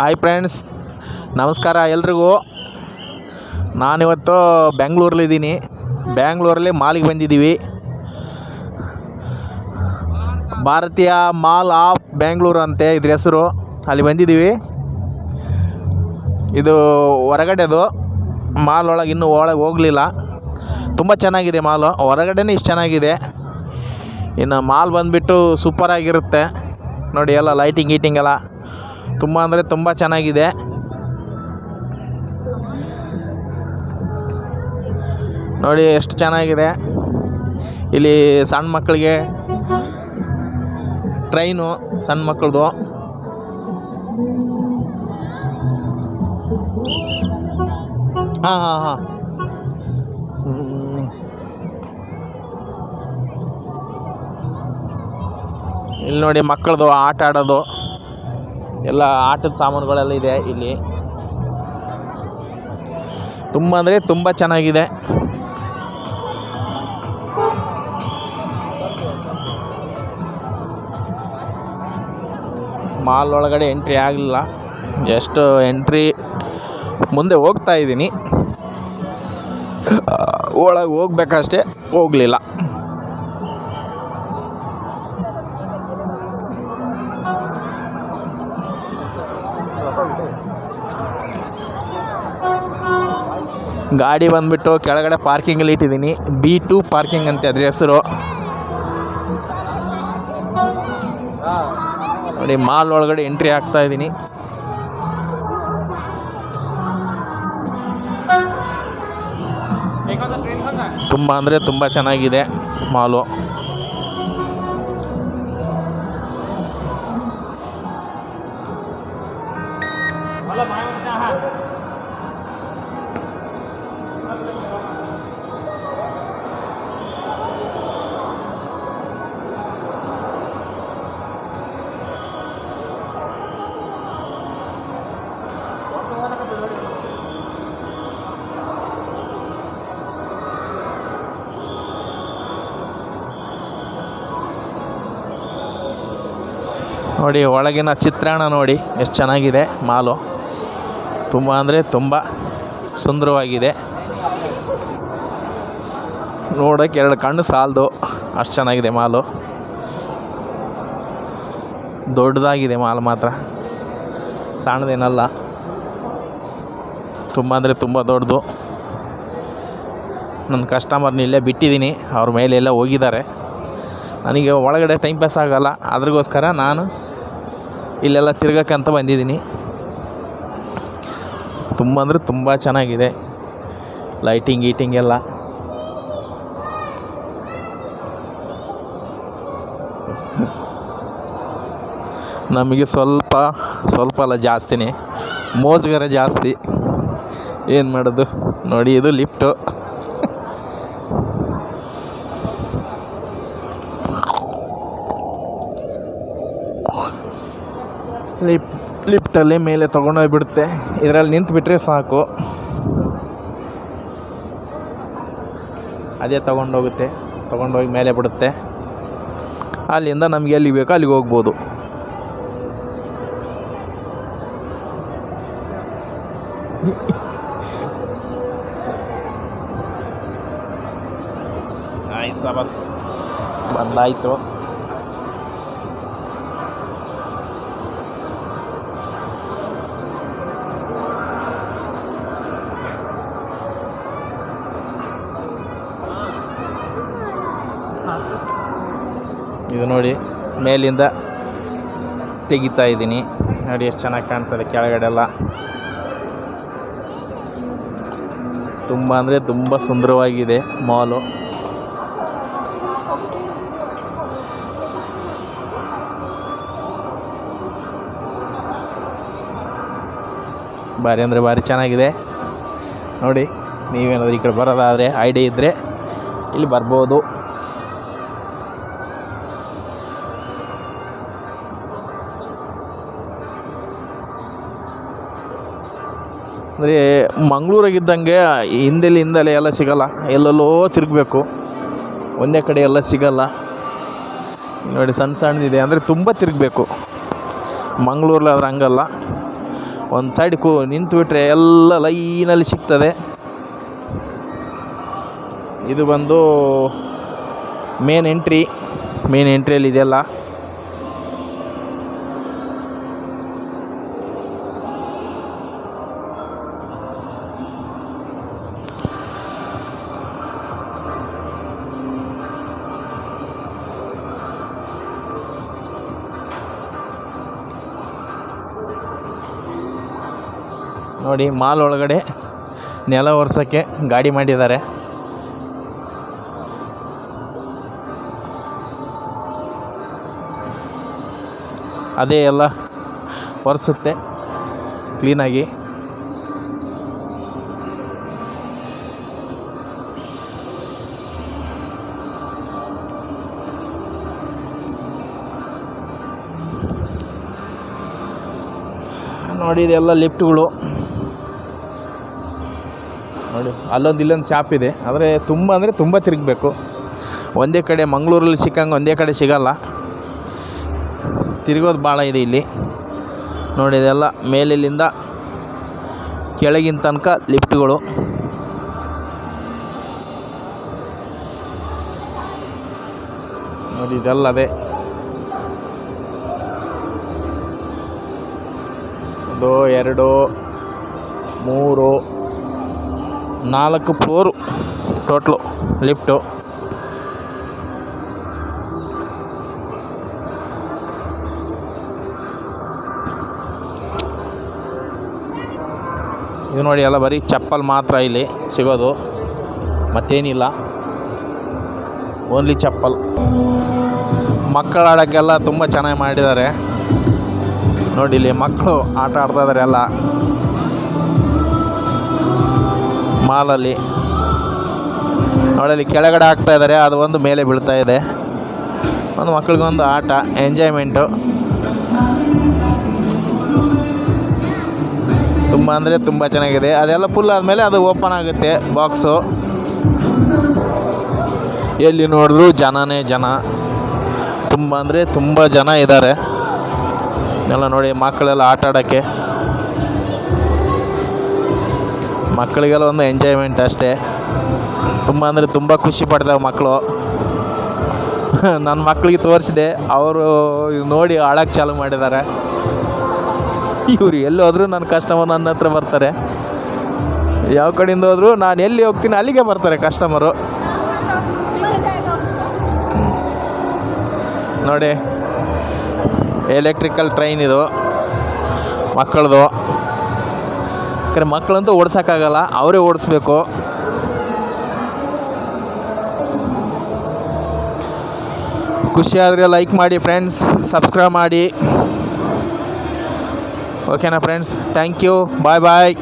Hi friends, ನಮಸ್ಕಾರ ಎಲ್ರಿಗೂ. ನಾನಿವತ್ತು ಬೆಂಗಳೂರಲ್ಲಿದ್ದೀನಿ. ಬೆಂಗಳೂರಲ್ಲಿ ಮಾಲಿಗೆ ಬಂದಿದ್ದೀವಿ. ಭಾರತೀಯ ಮಾಲ್ ಆಫ್ ಬೆಂಗಳೂರು ಅಂತೆ ಇದ್ರ ಹೆಸರು. ಅಲ್ಲಿ ಬಂದಿದ್ದೀವಿ. ಇದು ಹೊರಗಡೆದು ಮಾಲ್. ಒಳಗೆ ಇನ್ನೂ ಒಳಗೆ ಹೋಗಲಿಲ್ಲ. ತುಂಬ ಚೆನ್ನಾಗಿದೆ ಮಾಲು. ಹೊರಗಡೆನೇ ಇಷ್ಟು ಚೆನ್ನಾಗಿದೆ. ಇನ್ನು ಮಾಲ್ ಬಂದುಬಿಟ್ಟು ಸೂಪರಾಗಿರುತ್ತೆ ನೋಡಿ. ಎಲ್ಲ ಲೈಟಿಂಗ್ ಗೀಟಿಂಗ್ ಎಲ್ಲ ತುಂಬ ಅಂದರೆ ತುಂಬ ಚೆನ್ನಾಗಿದೆ. ನೋಡಿ ಎಷ್ಟು ಚೆನ್ನಾಗಿದೆ. ಇಲ್ಲಿ ಸಣ್ಣ ಮಕ್ಕಳಿಗೆ ಟ್ರೈನು, ಸಣ್ಣ ಮಕ್ಕಳದು. ಹಾಂ ಇಲ್ಲಿ ನೋಡಿ ಮಕ್ಕಳದು ಆಟ ಆಡೋದು ಎಲ್ಲ ಆಟದ ಸಾಮಾನುಗಳೆಲ್ಲ ಇದೆ ಇಲ್ಲಿ. ತುಂಬ ಅಂದರೆ ತುಂಬ ಚೆನ್ನಾಗಿದೆ. ಮಾಲ್ ಒಳಗಡೆ ಎಂಟ್ರಿ ಆಗಲಿಲ್ಲ. ಜಸ್ಟ್ ಎಂಟ್ರಿ ಮುಂದೆ ಹೋಗ್ತಾ ಇದ್ದೀನಿ. ಒಳಗೆ ಹೋಗ್ಬೇಕಷ್ಟೇ, ಹೋಗಲಿಲ್ಲ. ಗಾಡಿ ಬಂದುಬಿಟ್ಟು ಕೆಳಗಡೆ ಪಾರ್ಕಿಂಗಲ್ಲಿ ಇಟ್ಟಿದ್ದೀನಿ. B2 ಪಾರ್ಕಿಂಗ್ ಅಂತೆ ಅದ್ರ ಹೆಸರು. ನೋಡಿ ಮಾಲ್ ಒಳಗಡೆ ಎಂಟ್ರಿ ಆಗ್ತಾ ಇದ್ದೀನಿ. ತುಂಬ ಅಂದರೆ ತುಂಬ ಚೆನ್ನಾಗಿದೆ ಮಾಲು. ನೋಡಿ ಒಳಗಿನ ಚಿತ್ರಣ ನೋಡಿ ಎಷ್ಟು ಚೆನ್ನಾಗಿದೆ ಮಾಲು. ತುಂಬ ಅಂದರೆ ತುಂಬ ಸುಂದರವಾಗಿದೆ. ನೋಡೋಕ್ಕೆ ಎರಡು ಕಣ್ಣು ಸಾಲದು ಅಷ್ಟು ಚೆನ್ನಾಗಿದೆ ಮಾಲು. ದೊಡ್ಡದಾಗಿದೆ ಮಾಲು ಮಾತ್ರ, ಸಣ್ಣದೇನಲ್ಲ. ತುಂಬ ಅಂದರೆ ತುಂಬ ದೊಡ್ಡದು. ನನ್ನ ಕಸ್ಟಮರ್ನ ಇಲ್ಲೇ ಬಿಟ್ಟಿದ್ದೀನಿ. ಅವ್ರ ಮೇಲೆ ಎಲ್ಲ ಹೋಗಿದ್ದಾರೆ. ನನಗೆ ಒಳಗಡೆ ಟೈಮ್ ಪಾಸ್ ಆಗೋಲ್ಲ. ಅದ್ರಗೋಸ್ಕರ ನಾನು ಇಲ್ಲೆಲ್ಲ ತಿರ್ಗೋಕ್ಕಂತ ಬಂದಿದ್ದೀನಿ. ತುಂಬ ಅಂದರೆ ತುಂಬ ಚೆನ್ನಾಗಿದೆ ಲೈಟಿಂಗ್ ಗೀಟಿಂಗ್ ಎಲ್ಲ. ನಮಗೆ ಸ್ವಲ್ಪ ಅಲ್ಲ, ಜಾಸ್ತಿನೇ ಮೋಜುಗರ ಜಾಸ್ತಿ. ಏನು ಮಾಡೋದು ನೋಡಿ. ಇದು ಲಿಫ್ಟು. ಲಿಫ್ಟಲ್ಲಿ ಮೇಲೆ ತೊಗೊಂಡೋಗ್ಬಿಡುತ್ತೆ. ಇದರಲ್ಲಿ ನಿಂತುಬಿಟ್ರೆ ಸಾಕು, ಅದೇ ತೊಗೊಂಡೋಗಿ ಮೇಲೆ ಬಿಡುತ್ತೆ. ಅಲ್ಲಿಂದ ನಮಗೆ ಎಲ್ಲಿಗೆ ಬೇಕೋ ಅಲ್ಲಿಗೆ ಹೋಗ್ಬೋದು. ಆಯ್ತು ಬಸ್ ಬಂದಾಯಿತು. ಇದು ನೋಡಿ ಮೇಲಿಂದ ತೆಗಿತಾ ಇದ್ದೀನಿ. ನೋಡಿ ಎಷ್ಟು ಚೆನ್ನಾಗಿ ಕಾಣ್ತದೆ ಕೆಳಗಡೆ ಎಲ್ಲ. ತುಂಬ ಅಂದರೆ ತುಂಬ ಸುಂದರವಾಗಿದೆ ಮಾಲು. ಭಾರಿ ಅಂದರೆ ಭಾರಿ ಚೆನ್ನಾಗಿದೆ ನೋಡಿ. ನೀವೇನಾದರೂ ಈ ಕಡೆ ಬರೋದಾದರೆ ಐಡಿಯಾ ಇದ್ದರೆ ಇಲ್ಲಿ ಬರ್ಬೋದು. ಅಂದರೆ ಮಂಗಳೂರಾಗಿದ್ದಂಗೆ ಹಿಂದೆಲೆ ಎಲ್ಲ ಸಿಗೋಲ್ಲ. ಎಲ್ಲೆಲ್ಲೋ ತಿರುಗಬೇಕು, ಒಂದೇ ಕಡೆ ಎಲ್ಲ ಸಿಗೋಲ್ಲ. ನೋಡಿ ಸಣ್ಣದಿದೆ ಅಂದರೆ ತುಂಬ ತಿರುಗಬೇಕು. ಮಂಗಳೂರಲ್ಲಿ ಆದ್ರೆ ಹಂಗಲ್ಲ, ಒಂದು ಸೈಡ್ ನಿಂತುಬಿಟ್ರೆ ಎಲ್ಲ ಲೈನಲ್ಲಿ ಸಿಗ್ತದೆ. ಇದು ಬಂದು ಮೇನ್ ಎಂಟ್ರಿಯಲ್ಲಿ ಇದೆಲ್ಲ. ನೋಡಿ ಮಾಲ್ ಒಳಗಡೆ ನೆಲ ಒರೆಸೋಕ್ಕೆ ಗಾಡಿ ಮಾಡಿದ್ದಾರೆ. ಅದೇ ಎಲ್ಲ ಒರೆಸುತ್ತೆ ಕ್ಲೀನಾಗಿ. ನೋಡಿ ಇದೆಲ್ಲ ಲಿಫ್ಟ್ಗಳು. ನೋಡಿ ಇಲ್ಲೊಂದು ಶಾಪ್ ಇದೆ, ಆದರೆ ತುಂಬ ತಿರುಗಬೇಕು. ಒಂದೇ ಕಡೆ ಮಂಗಳೂರಲ್ಲಿ ಸಿಕ್ಕಂಗೆ ಒಂದೇ ಕಡೆ ಸಿಗಲ್ಲ, ತಿರುಗೋದು ಭಾಳ ಇದೆ ಇಲ್ಲಿ. ನೋಡಿ ಇದೆಲ್ಲ ಮೇಲಿಂದ ಕೆಳಗಿನ ತನಕ ಲಿಫ್ಟ್ಗಳು. ನೋಡಿ ಇದೆಲ್ಲ ಅದೇ 1 2 3 4 ಫ್ಲೋರು ಟೋಟ್ಲು ಲಿಫ್ಟು. ಇದು ನೋಡಿ ಎಲ್ಲ ಬರೀ ಚಪ್ಪಲ್ ಮಾತ್ರ ಇಲ್ಲಿ ಸಿಗೋದು, ಮತ್ತೇನಿಲ್ಲ, ಓನ್ಲಿ ಚಪ್ಪಲ್. ಮಕ್ಕಳು ಆಡೋಕ್ಕೆಲ್ಲ ತುಂಬ ಚೆನ್ನಾಗಿ ಮಾಡಿದ್ದಾರೆ. ನೋಡಿ ಇಲ್ಲಿ ಮಕ್ಕಳು ಆಟ ಆಡ್ತಾಯಿದ್ದಾರೆ ಎಲ್ಲ ಮಾಲಲ್ಲಿ. ನೋಡಲ್ಲಿ ಕೆಳಗಡೆ ಹಾಕ್ತಾಯಿದ್ದಾರೆ, ಅದು ಒಂದು ಮೇಲೆ ಬೀಳ್ತಾ ಇದೆ. ಒಂದು ಮಕ್ಕಳಿಗೊಂದು ಆಟ, ಎಂಜಾಯ್ಮೆಂಟು. ತುಂಬ ಚೆನ್ನಾಗಿದೆ. ಅದೆಲ್ಲ ಫುಲ್ ಆದಮೇಲೆ ಅದು ಓಪನ್ ಆಗುತ್ತೆ ಬಾಕ್ಸು. ಎಲ್ಲಿ ನೋಡಿದ್ರು ಜನನೇ ಜನ, ತುಂಬ ಜನ ಇದ್ದಾರೆ ಎಲ್ಲ. ನೋಡಿ ಮಕ್ಕಳೆಲ್ಲ ಆಟ ಆಡೋಕ್ಕೆ, ಮಕ್ಕಳಿಗೆಲ್ಲ ಒಂದು ಎಂಜಾಯ್ಮೆಂಟ್ ಅಷ್ಟೇ. ತುಂಬ ಖುಷಿ ಪಡ್ತಾವೆ ಮಕ್ಕಳು. ನನ್ನ ಮಕ್ಕಳಿಗೆ ತೋರಿಸಿದೆ, ಅವರು ನೋಡಿ ಆಡೋಕ್ಕೆ ಚಾಲು ಮಾಡಿದ್ದಾರೆ. ಇವರು ಎಲ್ಲಿ ಹೋದರೂ ನನ್ನ ಕಸ್ಟಮರ್ ನನ್ನ ಹತ್ರ ಬರ್ತಾರೆ. ಯಾವ ಕಡೆಯಿಂದ ಹೋದರೂ ನಾನು ಎಲ್ಲಿ ಹೋಗ್ತೀನಿ ಅಲ್ಲಿಗೆ ಬರ್ತಾರೆ ಕಸ್ಟಮರು. ನೋಡಿ ಎಲೆಕ್ಟ್ರಿಕಲ್ ಟ್ರೈನ್ ಇದು ಮಕ್ಕಳದು. ಯಾಕಂದರೆ ಮಕ್ಕಳಂತೂ ಓಡಿಸೋಕ್ಕಾಗಲ್ಲ, ಅವರೇ ಓಡಿಸ್ಬೇಕು. ಖುಷಿಯಾದರೆ ಲೈಕ್ ಮಾಡಿ ಫ್ರೆಂಡ್ಸ್, ಸಬ್ಸ್ಕ್ರೈಬ್ ಮಾಡಿ. ಓಕೆನಾ ಫ್ರೆಂಡ್ಸ್, ಥ್ಯಾಂಕ್ ಯು, ಬಾಯ್.